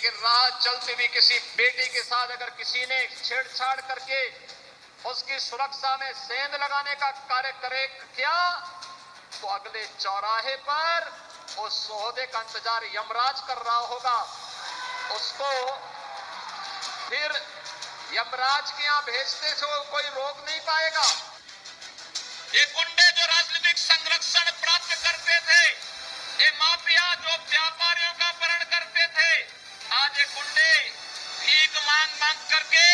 लेकिन राह चलती हुई किसी बेटी के साथ अगर किसी ने छेड़छाड़ करके उसकी सुरक्षा में सेंध लगाने का कार्य करे क्या, तो अगले चौराहे पर उस सोहदे का इंतजार यमराज कर रहा होगा। उसको फिर यमराज के यहां भेजते से कोई रोक नहीं पाएगा। ये गुंडे जो राजनीतिक संरक्षण प्राप्त करते थे, ये माफिया जो व्यापारियों का अपहरण करते थे, आज ये गुंडे भीख मांग मांग करके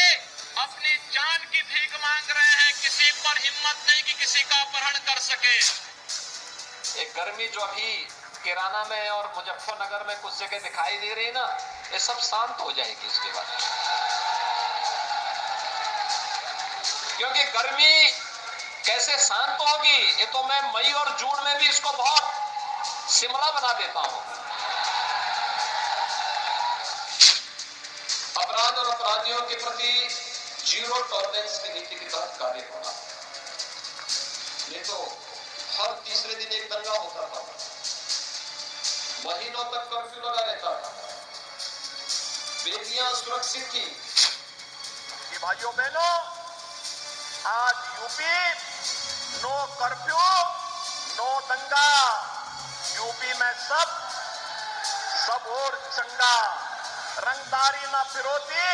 अपनी जान की भीख मांग रहे हैं। किसी पर हिम्मत नहीं कि किसी का अपहरण कर सके। एक गर्मी जो अभी किराना में और मुजफ्फरनगर में कुछ जगह दिखाई दे रही है ना, ये सब शांत हो जाएगी इसके बाद, क्योंकि गर्मी कैसे शांत होगी ये तो मैं मई और जून में भी इसको बहुत शिमला बना देता हूं। अपराध और अपराधियों के प्रति जीरो टॉलरेंस की नीति के तहत कार्य होना। ये तो हर तीसरे दिन एक दंगा होता था, महीनों तक कर्फ्यू लगा रहता था, बेटियां सुरक्षित थी। ये भाइयों बहनों, आज यूपी नो कर्फ्यू नो दंगा, यूपी में सब और चंगा, रंगदारी ना फिरौती,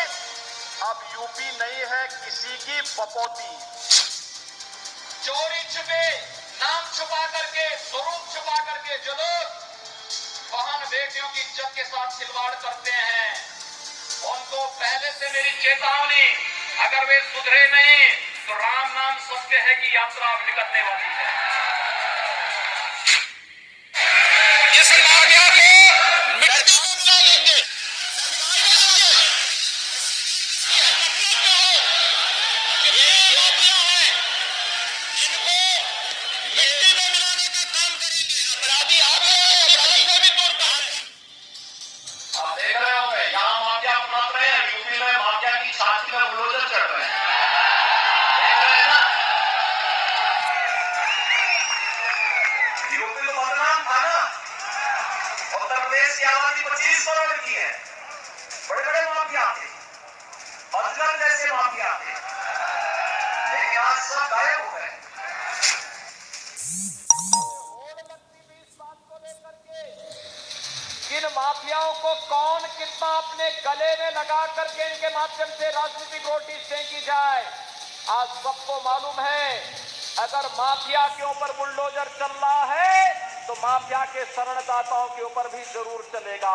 अब यूपी नहीं है किसी की पपोती। चोरी छुपे, नाम छुपा करके, स्वरूप छुपा करके जो लोग बहन बेटियों की इज्जत के साथ खिलवाड़ करते हैं, उनको पहले से मेरी चेतावनी, अगर वे सुधरे नहीं तो राम नाम सत्य है कि यात्रा अब निकलने वाली है। इस माफिया को मिट्टी में मिला देंगे। ये माफिया है, इनको मिट्टी में मिलाने का काम करेंगे। अपराधी आप लोग, अपराधी को भी तोड़ता है। आप देख रहे होंगे यहाँ माफिया अपना रहे हैं, यूपी में माफिया की छाती में बुलडोजर चढ़ रहे हैं। यूपी तो बदनाम था ना, उत्तर प्रदेश की आबादी 25 करोड़ की है, बड़े बड़े माफिया थे, अजगर जैसे माफिया थे, लेकिन आज सब गायब हो गए। किन माफियाओं को कौन कितना अपने गले में लगा करके इनके माध्यम से राजनीतिक रोटी सेंकी जाए, आज सबको मालूम है। अगर माफिया के ऊपर बुलडोजर चल रहा है तो माफिया के शरणदाताओं के ऊपर भी जरूर चलेगा।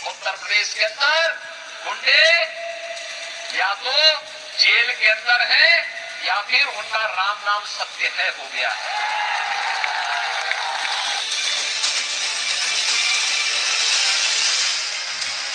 उत्तर प्रदेश के अंदर गुंडे या तो जेल के अंदर हैं या फिर उनका राम नाम सत्य है हो गया है।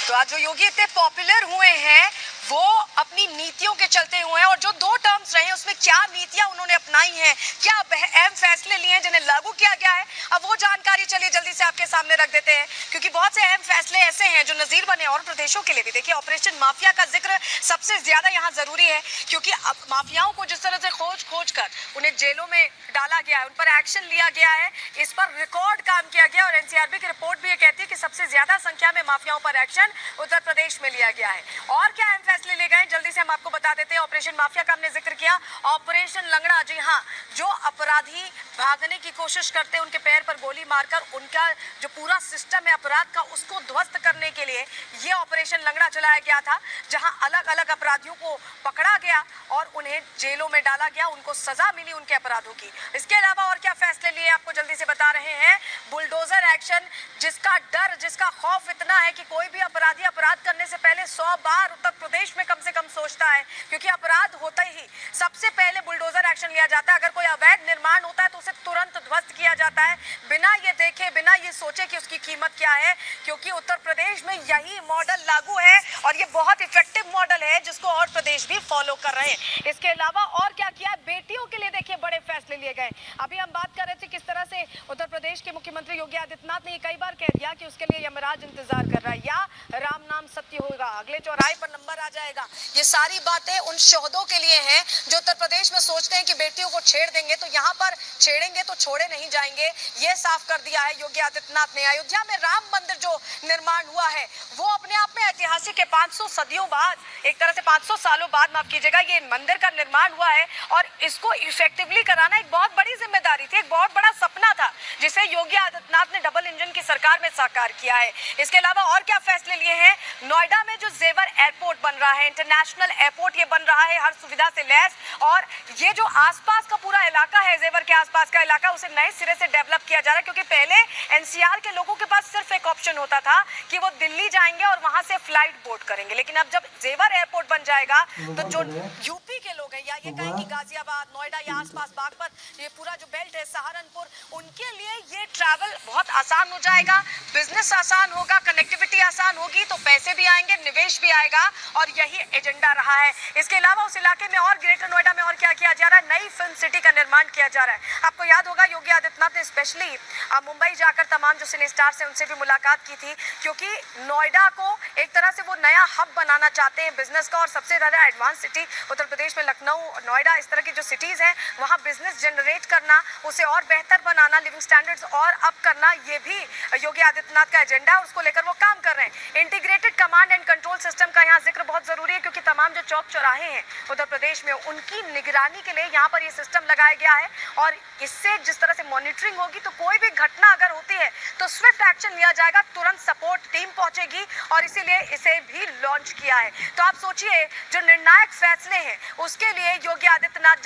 तो आज जो योगी इतने पॉपुलर हुए हैं वो अपनी नीतियों के चलते हुए हैं, और जो 2 टर्म्स रहे हैं उसमें क्या नीतियां उन्होंने अपनाई हैं, क्या अहम फैसले लिए हैं जिन्हें लागू किया गया है, अब वो जानकारी चलिए जल्दी से आपके सामने रख देते हैं, क्योंकि बहुत से अहम फैसले ऐसे हैं जो नजीर बने और प्रदेशों के लिए भी। देखिए, ऑपरेशन माफिया का जिक्र सबसे ज्यादा यहाँ जरूरी है, क्योंकि अब माफियाओं को जिस तरह से खोज कर उन्हें जेलों में डाला गया है, उन पर एक्शन लिया गया है, इस पर रिकॉर्ड काम किया गया, और एनसीआरबी की रिपोर्ट भी ये कहती है कि सबसे ज्यादा संख्या में माफियाओं पर एक्शन उत्तर प्रदेश में लिया गया है। और क्या अहम फैसले लिए गए जल्दी से हम आपको बता देते हैं। ऑपरेशन माफिया का हमने जिक्र किया, ऑपरेशन लंगड़ा, जी हाँ, जो अपराधी भागने की कोशिश करते हैं उनके पैर पर गोली मारकर उनका जो पूरा सिस्टम है अपराध का उसको ध्वस्त करने के लिए ये ऑपरेशन लंगड़ा चलाया गया था, जहां अलग अलग अपराधियों को पकड़ा गया और उन्हें जेलों में डाला गया, उनको सजा मिली उनके अपराधों की। इसके अलावा और क्या फैसले लिए आपको जल्दी से बता रहे हैं। बुलडोजर एक्शन, जिसका डर, जिसका खौफ इतना है कि कोई भी अपराधी अपराध करने से पहले 100 बार उत्तर प्रदेश में कम से कम सोचता है, क्योंकि अपराध होता ही सबसे पहले बुलडोजर एक्शन लिया जाता है। अगर कोई अवैध निर्माण होता है तो उसे तुरंत ध्वस्त किया जाता है, बिना ये देखे, बिना ये सोचे कि उसकी कीमत क्या है, क्योंकि उत्तर प्रदेश में यही मॉडल लागू है और ये बहुत इफेक्टिव मॉडल है जिसको और प्रदेश भी फॉलो कर रहे हैं। इसके अलावा और क्या किया, बेटियों के लिए देखिए बड़े फैसले लिए गए। अभी हम बात कर रहे थे किस तरह से उत्तर प्रदेश के मुख्यमंत्री योगी आदित्यनाथ ने कई बार कह दिया कि उसके लिए यमराज इंतजार कर रहा है या राम नाम सत्य होगा। अगले चौराहे पर नंबर आ जाएगा। ये सारी बातें उन शोहदों के लिए हैं जो उत्तर प्रदेश में सोचते हैं कि बेटियों को छेड़ देंगे तो यहाँ पर छेड़ेंगे तो छोड़े नहीं जाएंगे। ये साफ कर दिया है योगी आदित्यनाथ ने। अयोध्या में राम मंदिर जो निर्माण हुआ है वो अपने आप में ऐतिहासिक है। 500 सदियों बाद, एक तरह से 500 सालों बाद माफ कीजिएगा, ये मंदिर का निर्माण हुआ है और इसको इफेक्टिवली कराना एक बहुत बड़ी जिम्मेदारी थी, एक बहुत बड़ा सपना था जिसे योगी आदित्यनाथ ने डबल इंजन की सरकार में साकार किया है। इसके अलावा और क्या फैसले लिए हैं? नोएडा में जो जेवर एयरपोर्ट बन रहा है, इंटरनेशनल एयरपोर्ट ये बन रहा है, हर सुविधा से लैस, और ये जो आसपास का पूरा इलाका है, जेवर के आसपास का इलाका, उसे नए सिरे से डेवलप किया जा रहा है। क्योंकि पहले एनसीआर के लोगों के पास सिर्फ एक ऑप्शन होता था कि वो दिल्ली जाएंगे और वहां से फ्लाइट बोर्ड करेंगे, लेकिन अब जब जेवर एयरपोर्ट बन जाएगा तो जो यूपी के लोग हैं या ये कहें कि गाजियाबाद, नोएडा या आसपास बागपत, ये पूरा जो बेल्ट है, सहारनपुर, उनके लिए ये ट्रैवल बहुत आसान हो जाएगा, बिजनेस आसान होगा, कनेक्टिविटी आसान होगी, तो पैसे भी आएंगे, निवेश भी आएगा, और यही एजेंडा रहा है। इसके अलावा उस इलाके में और ग्रेटर नोएडा में और क्या किया जा रहा है? नई फिल्म सिटी का निर्माण किया जा रहा है। आपको याद होगा योगी आदित्यनाथ ने स्पेशली मुंबई जाकर तमाम जो सिने स्टार्स हैं उनसे भी मुलाकात की थी, क्योंकि नोएडा को एक तरह से वो नया हब बनाना चाहते हैं बिजनेस का, और सबसे ज्यादा एडवांस सिटी उत्तर प्रदेश में लखनऊ, नोएडा, इस तरह की जो सिटीज हैं वहाँ बिजनेस जनरेट करना, उसे और बेहतर बनाना, लिविंग स्टैंडर्ड्स और अप करना, ये भी योगी आदित्यनाथ का एजेंडा है, उसको लेकर वो काम कर रहे हैं। Integrated command and control system का यहाँ जिक्र बहुत जरूरी है, क्योंकि तमाम जो चौक चौराहे हैं उत्तर प्रदेश में उनकी निगरानी के लिए यहाँ पर ये सिस्टम लगाया गया है, और इससे जिस तरह से मॉनिटरिंग होगी तो कोई भी घटना अगर होती है तो स्विफ्ट एक्शन लिया जाएगा, तुरंत सपोर्ट टीम पहुंचेगी, और इसीलिए इसे भी लॉन्च किया है। तो आप सोचिए, जो निर्णायक फैसले हैं उसके लिए योगी आदित्यनाथ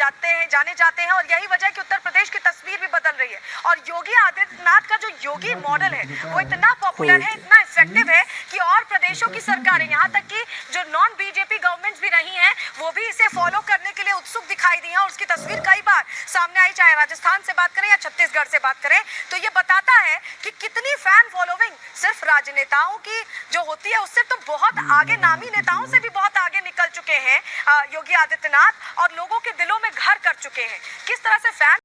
जाने जाते हैं, और यही वजह है कि उत्तर प्रदेश की तस्वीर भी बदल रही है। और योगी आदित्यनाथ का जो योगी मॉडल है वो इतना पॉपुलर है, इतना इफेक्टिव है कि और प्रदेशों की सरकारें, यहाँ तक कि जो नॉन बीजेपी गवर्नमेंट्स भी रही हैं, वो भी इसे फॉलो करने के लिए उत्सुक दिखाई दी है, और उसकी तस्वीर कई बार सामने आई, चाहे राजस्थान से बात करें या छत्तीसगढ़ से बात करें। तो ये बताता है कि कितनी फैन फॉलोइंग सिर्फ राजनेताओं की जो होती है उससे तो बहुत आगे, नामी नेताओं से भी बहुत आगे निकल चुके हैं योगी आदित्यनाथ, और लोगों के दिलों में घर कर चुके हैं। किस तरह से फैन